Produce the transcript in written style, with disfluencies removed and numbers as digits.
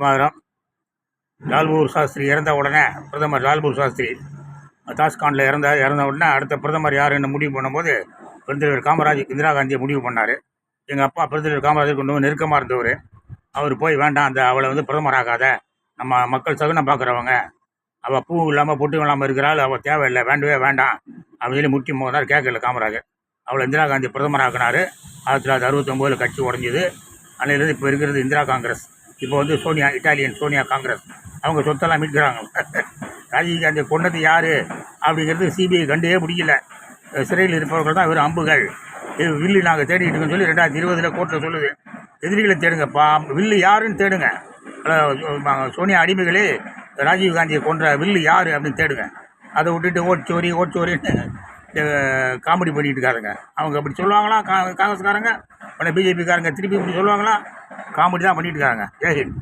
மாதம் லால்பூர் சாஸ்திரி இறந்த உடனே பிரதமர் லால்பூர் சாஸ்திரி தாஸ்காண்டில் இறந்த உடனே அடுத்த பிரதமர் யாருன்னு முடிவு பண்ணும்போது பெருந்தலைவர் காமராஜ் இந்திரா காந்தியை முடிவு பண்ணார். எங்கள் அப்பா பெருந்தலைவர் காமராஜர் கொண்டு நெருக்கமாக இருந்தவர். அவர் போய் வேண்டாம், அவளை பிரதமராகாத, நம்ம மக்கள் சகுனம் பார்க்குறவங்க, அவள் பூ இல்லாமல் பொட்டு இல்லாமல் இருக்கிறாள், அவள் தேவையில்லை, வேண்டவே வேண்டாம் அப்படின்னு சொல்லி முக்கியம் போனார். கேட்கல காமராஜர். அவளை இந்திரா காந்தி பிரதமராக்கினார். 1969 கட்சி உடஞ்சிது. அன்னையிலேருந்து இப்போ இருக்கிறது இந்திரா காங்கிரஸ். இப்போ சோனியா, இட்டாலியன் சோனியா காங்கிரஸ். அவங்க சொத்தெல்லாம் மீட்கிறாங்க. ராஜீவ்காந்தியை கொண்டது யார் அப்படிங்கிறது சிபிஐ கண்டே முடியல. சிறையில் இருப்பவர்கள் தான் வெறும் அம்புகள். வில்லு நாங்கள் தேடிக்கிட்டு இருக்கோன்னு சொல்லி 2020 கோர்ட்டில் சொல்லுது. எதிரிகளை தேடுங்கப்பா, வில்லு யாருன்னு தேடுங்க. சோனியா அடிமைகளே ராஜீவ்காந்தியை கொன்ற வில்லு யார் அப்படின்னு தேடுங்க. அதை விட்டுட்டு ஓட்சோரின்னு காமெடி பண்ணிட்டு இருக்காருங்க. அவங்க அப்படி சொல்லுவாங்களா காங்கிரஸ்காரங்க? உடனே பிஜேபிக்காரங்க திருப்பி இப்படி சொல்லுவாங்களா? காமெடி தான் பண்ணிட்டு இருக்காங்க. ஜெய்ஹிந்த்.